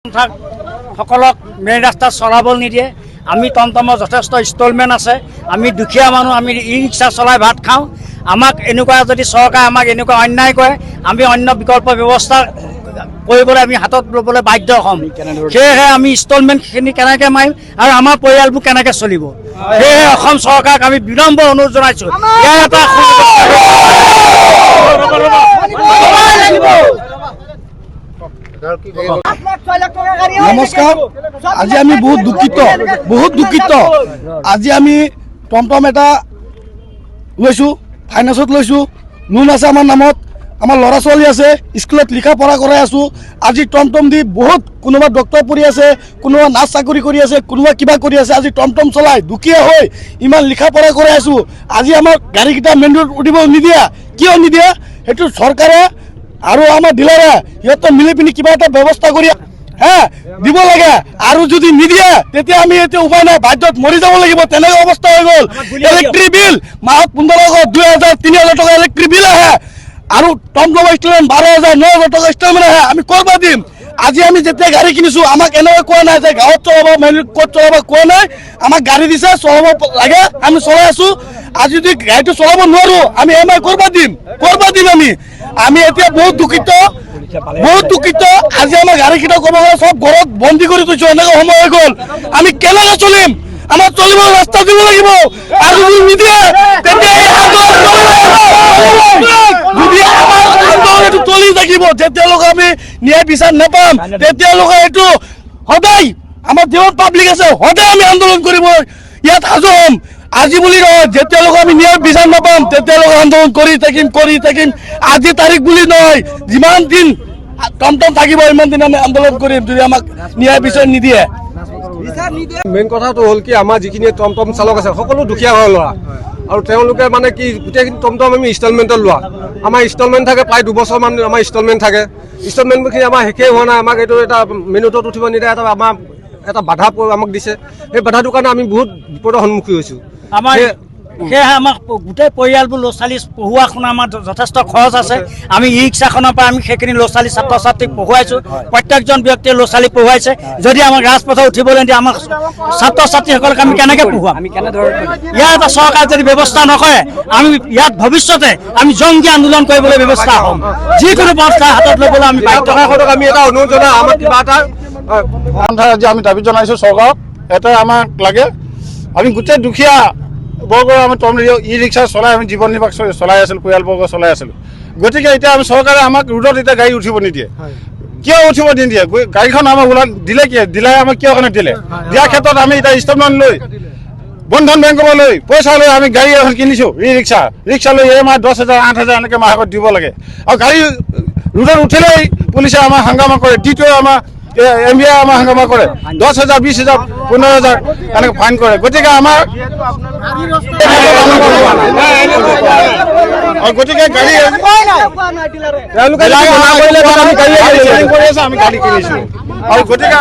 সকলক মেইন ৰাস্তা চলাবল নিদিয়ে। আমি টমটমৰ যথেষ্ট ইনষ্টলমেণ্ট আছে। আমি দুখীয়া মানুহ, আমি ই ৰিক্সা চলাই ভাত খাওঁ। আমাক এনেকুৱা যদি চৰকাৰে আমাক এনেকুৱা অন্যায় কৰে, আমি অন্য বিকল্প ব্যৱস্থা কৰিবলৈ আমি হাতত ল'বলৈ বাধ্য হ'ম। সেয়েহে আমি ইনষ্টলমেণ্টখিনি কেনেকৈ মাৰিম আৰু আমাৰ পৰিয়ালবোৰ কেনেকৈ চলিব, সেয়েহে অসম চৰকাৰক আমি বিনম্ৰ অনুৰোধ জনাইছোঁ। ইয়াৰ এটা নমস্কাৰ। আজি আমি বহুত দুঃখিত। আজি আমি টমটম এটা লৈছোঁ, ফাইনেন্সত লৈছোঁ, লোন আছে আমাৰ নামত, আমাৰ ল'ৰা ছোৱালী আছে, স্কুলত লিখা পঢ়া কৰাই আছোঁ। আজি টমটম দি বহুত কোনোবা ডক্টৰ পঢ়ি আছে, কোনোবা নাৰ্ছ চাকৰি কৰি আছে, কোনোবা কিবা কৰি আছে। আজি টমটম চলাই দুখীয়া হৈ ইমান লিখা পঢ়া কৰাই আছোঁ। আজি আমাৰ গাড়ীকেইটা মেইন ৰোড উঠিব নিদিয়ে। কিয় নিদিয়ে? সেইটো চৰকাৰে আৰু আমাৰ ডিলাৰে সিহঁতে মিলি পিনি কিবা এটা ব্যৱস্থা কৰি দিব লাগে। আৰু যদি নিদিয়ে তেতিয়া আমি এতিয়া উপায় নাই, বাধ্যত মৰি যাব লাগিব। তেনেকুৱা অৱস্থা হৈ গ'ল। ইলেক্ট্ৰিক বিল মাহত 1500, 2000, 3000 টকা ইলেক্ট্ৰিক বিল আহে আৰু টমটমৰ ইনষ্টলমেণ্ট 12000, 9000 টকা ইনষ্টলমেণ্ট আহে। আমি ক'ৰ পৰা দিম? আজি আমি যেতিয়া গাড়ী কিনিছোঁ আমাক এনেকৈ কোৱা নাই যে গাঁৱত চলাব, ক'ত চলাব কোৱা নাই। আমাক গাড়ী দিছে, চলাব লাগে, আমি চলাই আছোঁ। আজি যদি গাড়ীটো চলাব নোৱাৰোঁ আমি EMI ক'ৰ পৰা দিম? আমি এতিয়া বহুত দুঃখিত। আজি আমাৰ গাড়ীকেইটা ক'ব গ'লে চব ঘৰত বন্দী কৰি থৈছোঁ। এনেকুৱা সময় হৈ গ'ল। আমি কেনেকৈ চলিম? আমাৰ চলিব ৰাস্তা দিব লাগিব। আৰু যদি নিদিয়ে তেতিয়া এইটো চলি থাকিব। যেতিয়ালৈকে আমি ন্যায় বিচাৰ নাপাম তেতিয়ালৈকে এইটো সদায় আমাৰ যিমান পাব্লিক আছে সদায় আমি আন্দোলন কৰিব ইয়াত সাজু হ'ম। আজি বুলি নহয়, যেতিয়ালৈকে আমি ন্যায় বিচাৰ নাপাম তেতিয়ালৈকে আন্দোলন কৰি থাকিম। আজি তাৰিখ বুলি নহয়, যিমান দিন টমটম থাকিব ইমান দিন আমি আন্দোলন কৰিম যদি আমাক ন্যায় বিচাৰ নিদিয়ে। মেইন কথাটো হ'ল কি, আমাৰ যিখিনি টমটম চালক আছে সকলো দুখীয়া ঘৰৰ ল'ৰা, আৰু তেওঁলোকে মানে কি গোটেইখিনি টমটম আমি ইনষ্টলমেণ্টত লোৱা। আমাৰ ইনষ্টলমেণ্ট থাকে প্ৰায় 2 বছৰমান আমাৰ ইনষ্টলমেণ্ট থাকে। ইনষ্টলমেণ্টখিনি আমাৰ শেষেই হোৱা নাই। আমাক এইটো এটা মেইনতত উঠিব নিদিয়ে, আমাৰ এটা বাধা আমাক দিছে। সেই বাধাটোৰ কাৰণে আমি বহুত বিপদৰ সন্মুখীন হৈছোঁ। সেয়েহে আমাক গোটেই পৰিয়ালবোৰ ল'ৰা ছোৱালী পঢ়োৱা শুনা আমাৰ যথেষ্ট খৰচ আছে। আমি ই ৰিক্সাখনৰ পৰা আমি সেইখিনি ল'ৰা ছোৱালী ছাত্ৰ ছাত্ৰীক পঢ়ুৱাইছোঁ। প্ৰত্যেকজন ব্যক্তিয়ে ল'ৰা ছোৱালী পঢ়ুৱাইছে। যদি আমাক ৰাজপথত উঠিবলৈ দিয়ে আমাৰ ছাত্ৰ ছাত্ৰীসকলক আমি কেনেকৈ পঢ়ুৱাম? ইয়াৰ এটা চৰকাৰে যদি ব্যৱস্থা নকৰে আমি ইয়াত ভৱিষ্যতে আমি জংগী আন্দোলন কৰিবলৈ ব্যৱস্থা হ'ম। যিকোনো ব্যৱস্থা হাতত ল'বলৈ আমি আমি এটা অনুৰোধ জনাওঁ, আমাক কিবা এটা আজি আমি দাবী জনাইছোঁ চৰকাৰক। এটাই আমাক লাগে, আমি গোটেই দুখীয়া বৰ্গ আমি ই ৰিক্সা চলাই আমি জীৱন নিৰ্বাহ চলাই আছিলোঁ, পৰিয়ালবৰ্গ চলাই আছিলোঁ। গতিকে এতিয়া আমি চৰকাৰে আমাক ৰোডত এতিয়া গাড়ী উঠিব নিদিয়ে। কিয় উঠিব নিদিয়ে? গাড়ীখন আমাক দিলে কি? দিলে আমাক কিয় কাৰণে দিলে? দিয়াৰ ক্ষেত্ৰত আমি এতিয়া ইনষ্টলমেণ্ট লৈ বন্ধন বেংকৰ পৰা লৈ পইচা লৈ আমি গাড়ী এখন কিনিছোঁ, ই ৰিক্সা লৈ EMI 10,000, 8,000 এনেকৈ মাহত দিব লাগে। আৰু গাড়ী ৰোডত উঠিলেই পুলিচে আমাৰ হাংগামা কৰে, দ্বিতীয় আমাৰ MBA আমাৰ হাংগামা কৰে, 10,000, 20,000, 15,000 এনেকৈ ফাইন কৰে। গতিকে আমাৰ গাড়ী আমি গাড়ী কিনিছোঁ আৰু গতিকে